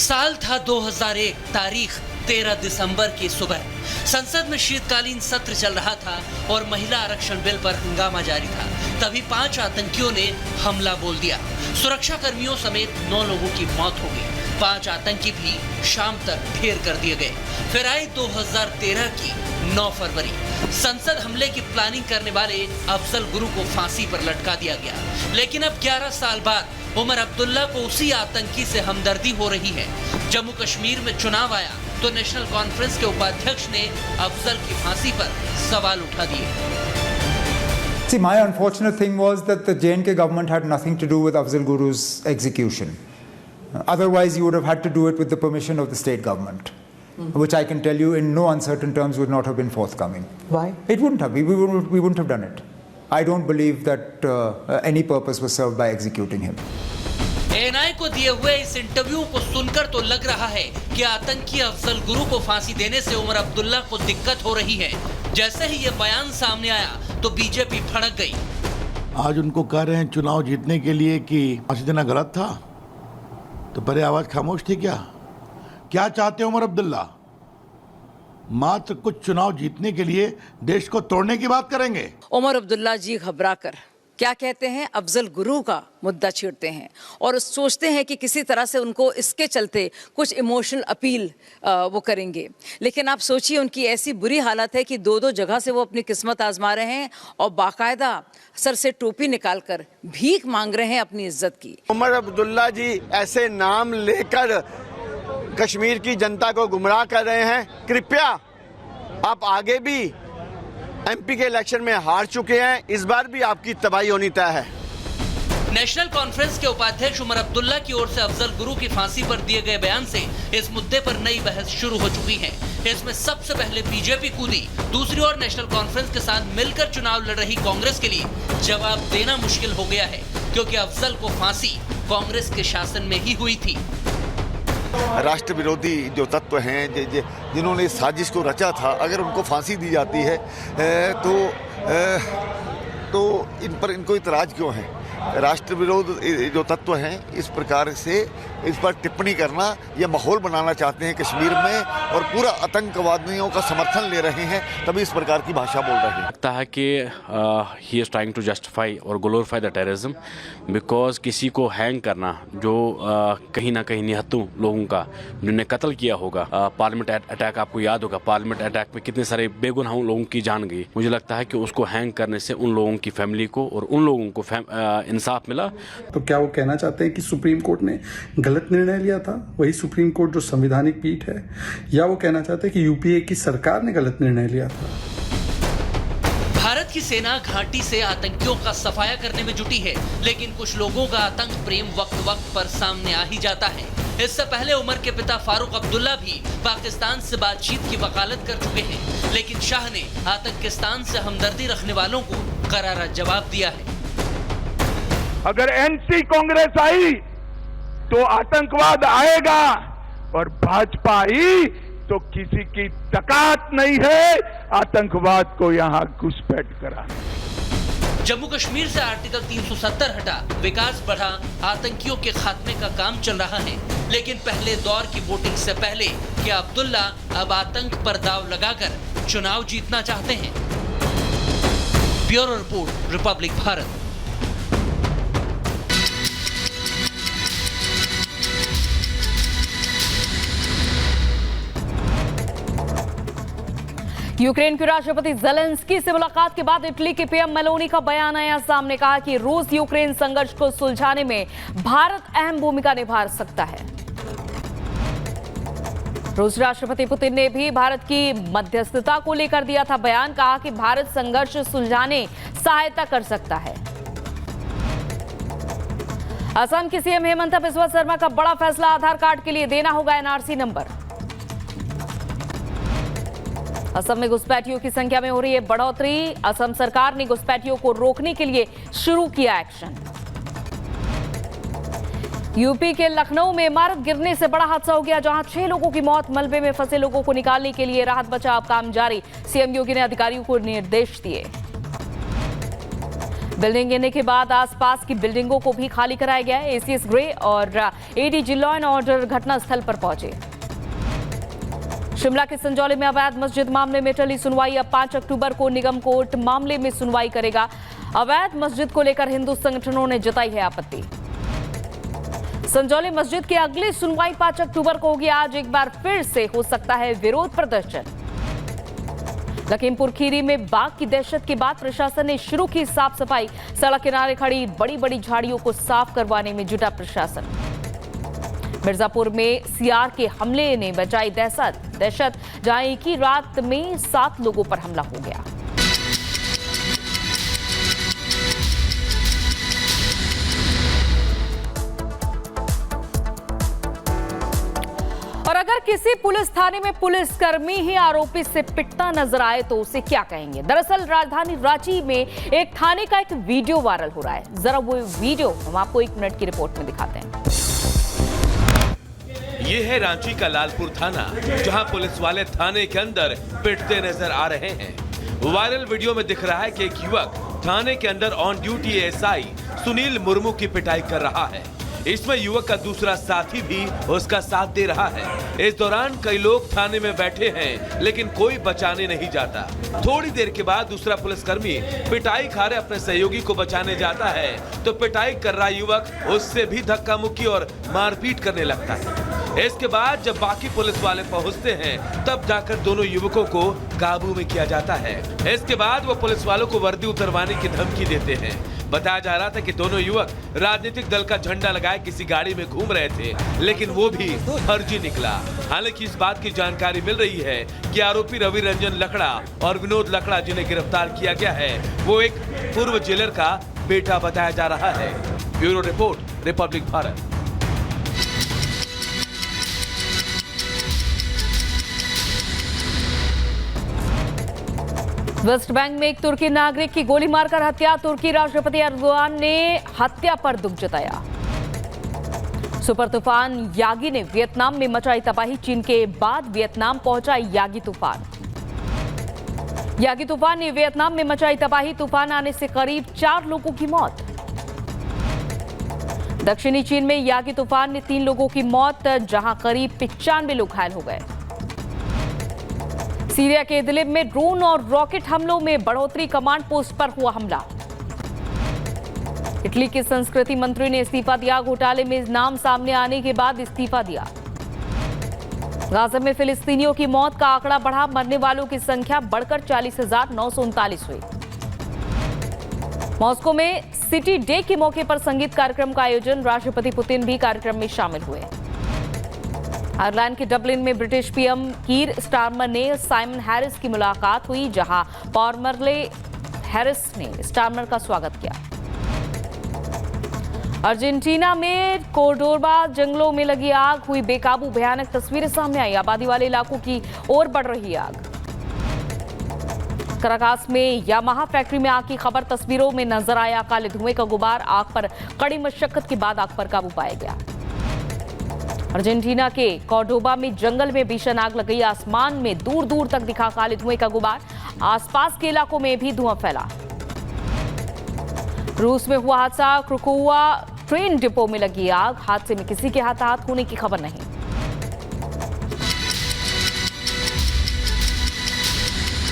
साल था 2001, तारीख 13 दिसंबर की सुबह। संसद में शीतकालीन सत्र चल रहा था और महिला आरक्षण बिल पर हंगामा जारी था। तभी 5 आतंकियों ने हमला बोल दिया। सुरक्षा कर्मियों समेत 9 लोगों की मौत हो गई। 5 आतंकी भी शाम तक ढेर कर दिए गए। फिर आई 2013 की 9 फरवरी। संसद हमले की प्लानिंग करने वाले अफजल गुरु को फांसी पर लटका दिया गया। लेकिन अब 11 साल बाद उमर अब्दुल्ला को उसी आतंकी से हमदर्दी हो रही है। जम्मू कश्मीर में चुनाव आया तो नेशनल कॉन्फ्रेंस के उपाध्यक्ष ने अफजल की फांसी पर सवाल उठा दिए। See, my unfortunate thing was that the J&K government had nothing to do with Afzal Guru's execution. Otherwise, you would have had to do it with the permission of the state government, which I can tell you in no uncertain terms would not have been forthcoming. Why? It wouldn't have. We wouldn't have done it. I don't believe that any purpose was served by executing him. ANI को दिए हुए इस interview को सुनकर तो लग रहा है कि आतंकी अफजल गुरु को फांसी देने से उमर अब्दुल्ला को दिक्कत हो रही है। जैसे ही ये बयान सामने आया तो बीजेपी भड़क गई। आज उनको कह रहे हैं चुनाव जीतने के लिए कि फांसी देना गलत था, तो पहले आवाज खामोश थी क्या चाहते उमर अब्दुल्ला? मात्र कुछ चुनाव जीतने के लिए देश को तोड़ने की बात करेंगे। उमर अब्दुल्ला जी घबराकर क्या कहते हैं, अफजल गुरु का मुद्दा छेड़ते हैं और सोचते हैं कि किसी तरह से उनको इसके चलते कुछ इमोशनल अपील वो करेंगे। लेकिन आप सोचिए, उनकी ऐसी बुरी हालत है कि 2-2 जगह से वो अपनी किस्मत आजमा रहे हैं और बाकायदा सर से टोपी निकालकर भीख मांग रहे हैं अपनी इज्जत की। उमर अब्दुल्ला जी ऐसे नाम लेकर कश्मीर की जनता को गुमराह कर रहे हैं। कृपया आप आगे भी एमपी के इलेक्शन में हार चुके हैं, इस बार भी आपकी तबाही होनी तय है। नेशनल कॉन्फ्रेंस के उपाध्यक्ष उमर अब्दुल्ला की ओर से अफजल गुरु की फांसी पर दिए गए बयान से इस मुद्दे पर नई बहस शुरू हो चुकी है। इसमें सबसे पहले बीजेपी कूदी। दूसरी ओर नेशनल कॉन्फ्रेंस के साथ मिलकर चुनाव लड़ रही कांग्रेस के लिए जवाब देना मुश्किल हो गया है, क्योंकि अफजल को फांसी कांग्रेस के शासन में ही हुई थी। राष्ट्र विरोधी जो तत्व हैं जिन्होंने इस साजिश को रचा था, अगर उनको फांसी दी जाती है तो इन पर इनको इतराज क्यों है? राष्ट्र विरोध जो तत्व हैं इस प्रकार से इस पर टिप्पणी करना, ये माहौल बनाना चाहते हैं कश्मीर में और पूरा आतंकवादियों का समर्थन ले रहे हैं, तभी इस प्रकार की भाषा बोल रहे हैं। लगता है कि he is trying to justify और ग्लोरीफाई द टेररिज्म, बिकॉज किसी को हैंग करना जो कहीं ना कहीं निहत्तों लोगों का जिन्होंने कत्ल किया होगा। पार्लियामेंट अटैक आपको याद होगा, पार्लियामेंट अटैक में कितने सारे बेगुनाह लोगों की जान गई। मुझे लगता है कि उसको हैंग करने से उन लोगों की फैमिली को और उन लोगों को इंसाफ मिला। तो क्या वो कहना चाहते हैं कि सुप्रीम कोर्ट ने गलत निर्णय लिया था, वही सुप्रीम कोर्ट जो संवैधानिक पीठ है, या वो कहना चाहते हैं कि यूपीए की सरकार ने गलत निर्णय लिया था? भारत की सेना घाटी से आतंकियों का सफाया करने में जुटी है, लेकिन कुछ लोगों का आतंक प्रेम वक्त वक्त पर सामने आ ही जाता है। इससे पहले उमर के पिता फारूक अब्दुल्ला भी पाकिस्तान से बातचीत की वकालत कर चुके हैं, लेकिन शाह ने आतंकिस्तान से हमदर्दी रखने वालों को करारा जवाब दिया है। अगर एंटी कांग्रेस आई तो आतंकवाद आएगा और भाजपा ही तो किसी की ताकत नहीं है आतंकवाद को यहां घुसपैठ कराना। जम्मू कश्मीर से आर्टिकल 370 हटा, विकास बढ़ा, आतंकियों के खात्मे का काम चल रहा है। लेकिन पहले दौर की वोटिंग से पहले क्या अब्दुल्ला अब आतंक पर दाव लगाकर चुनाव जीतना चाहते हैं? Bureau report, Republic Bharat. Ukraine के राष्ट्रपति ज़ेलेंस्की से मुलाकात के बाद इटली के पीएम मेलोनी का बयान आया सामने। कहा कि रूस यूक्रेन संघर्ष को सुलझाने में भारत अहम भूमिका निभा सकता है। रूस राष्ट्रपति पुतिन ने भी भारत की मध्यस्थता को लेकर दिया था बयान। कहा कि भारत संघर्ष सुलझाने सहायता कर सकता है। असम की सीएम हेमंत बिस्वा शर्मा का बड़ा फैसला, आधार कार्ड के लिए देना होगा एनआरसी नंबर। असम में घुसपैठियों की संख्या में हो रही है बढ़ोतरी। असम सरकार ने घुसपैठियों को रोकने के लिए शुरू किया एक्शन। यूपी के लखनऊ में इमारत गिरने से बड़ा हादसा हो गया, जहां 6 लोगों की मौत। मलबे में फंसे लोगों को निकालने के लिए राहत बचाव काम जारी। सीएम योगी ने अधिकारियों को निर्देश दिए। बिल्डिंग गिरने के बाद आसपास की बिल्डिंगों को भी खाली कराया गया है। एसीएस ग्रे और एडीजी लॉ एंड ऑर्डर घटनास्थल पर पहुंचे। शिमला के संजौली में अवैध मस्जिद मामले में टली सुनवाई। अब 5 अक्टूबर को निगम कोर्ट मामले में सुनवाई करेगा। अवैध मस्जिद को लेकर हिंदू संगठनों ने जताई है आपत्ति। संजौली मस्जिद की अगली सुनवाई 5 अक्टूबर को होगी। आज एक बार फिर से हो सकता है विरोध प्रदर्शन। लखीमपुर खीरी में बाघ की दहशत के बाद प्रशासन ने शुरू की साफ सफाई। सड़क किनारे खड़ी बड़ी बड़ी झाड़ियों को साफ करवाने में जुटा प्रशासन। मिर्जापुर में सीआर के हमले ने बचाई दहशत, जहां एक ही रात में 7 लोगों पर हमला हो गया। और अगर किसी पुलिस थाने में पुलिसकर्मी ही आरोपी से पिटता नजर आए तो उसे क्या कहेंगे? दरअसल राजधानी रांची में एक थाने का एक वीडियो वायरल हो रहा है। जरा वो वीडियो हम आपको 1 मिनट की रिपोर्ट में दिखाते हैं। ये है रांची का लालपुर थाना, जहां पुलिस वाले थाने के अंदर पिटते नजर आ रहे हैं। वायरल वीडियो में दिख रहा है कि एक युवक थाने के अंदर on duty ASI Sunil Murmu की पिटाई कर रहा है। इसमें युवक का दूसरा साथी भी उसका साथ दे रहा है। इस दौरान कई लोग थाने में बैठे हैं, लेकिन कोई बचाने नहीं जाता। थोड़ी देर के बाद दूसरा पुलिसकर्मी पिटाई खा रहे अपने सहयोगी को बचाने जाता है तो पिटाई कर रहा युवक उससे भी धक्का मुक्की और मारपीट करने लगता है। इसके बाद जब बाकी पुलिस वाले पहुंचते हैं तब जाकर दोनों युवकों को काबू में किया जाता है। इसके बाद वो पुलिस वालों को वर्दी उतरवाने की धमकी देते हैं। बताया जा रहा था कि दोनों युवक राजनीतिक दल का झंडा लगाए किसी गाड़ी में घूम रहे थे, लेकिन वो भी फर्जी निकला। हालांकि इस बात की जानकारी मिल रही है कि आरोपी रवि रंजन लकड़ा और विनोद लकड़ा, जिन्हें गिरफ्तार किया गया है, वो एक पूर्व जेलर का बेटा बताया जा रहा है। Bureau report, Republic Bharat. West Bank में एक तुर्की नागरिक की गोली मारकर हत्या। तुर्की राष्ट्रपति एर्दोगान ने हत्या पर दुख जताया। सुपर तूफान यागी ने वियतनाम में मचाई तबाही। चीन के बाद वियतनाम पहुंचा यागी तूफान। यागी तूफान ने वियतनाम में मचाई तबाही। तूफान आने से करीब 4 लोगों की मौत। दक्षिणी चीन में यागी तूफान ने 3 लोगों की मौत, जहां करीब 95 लोग घायल हो गए। सीरिया के इदलिब में ड्रोन और रॉकेट हमलों में बढ़ोतरी। कमांड पोस्ट पर हुआ हमला। इटली के संस्कृति मंत्री ने इस्तीफा दिया। घोटाले में नाम सामने आने के बाद इस्तीफा दिया। गाजा में फिलिस्तीनियों की मौत का आंकड़ा बढ़ा। मरने वालों की संख्या बढ़कर 40,939 हुई। मॉस्को में सिटी डे के मौके पर संगीत कार्यक्रम का आयोजन। राष्ट्रपति पुतिन भी कार्यक्रम में शामिल हुए। आयरलैंड के डबलिन में ब्रिटिश पीएम कीर स्टारमर ने साइमन हैरिस की मुलाकात हुई, जहां पॉर्मरले हैरिस ने स्टारमर का स्वागत किया। अर्जेंटीना में कोर्डोबा जंगलों में लगी आग, हुई बेकाबू। भयानक तस्वीरें सामने आई। आबादी वाले इलाकों की ओर बढ़ रही आग। कराकास में यामाहा फैक्ट्री में आग की खबर तस्वीरों में नजर आया। काले धुएं का गुबार। आग पर कड़ी मशक्कत के बाद आग पर काबू पाया गया। अर्जेंटीना के कोर्डोबा में जंगल में भीषण आग लग गई। आसमान में दूर दूर तक दिखा काले धुएं का गुबार। आसपास के इलाकों में भी धुआं फैला। रूस में हुआ हादसा। क्रुकोवा ट्रेन डिपो में लगी आग। हादसे में किसी के हताहत होने की खबर नहीं।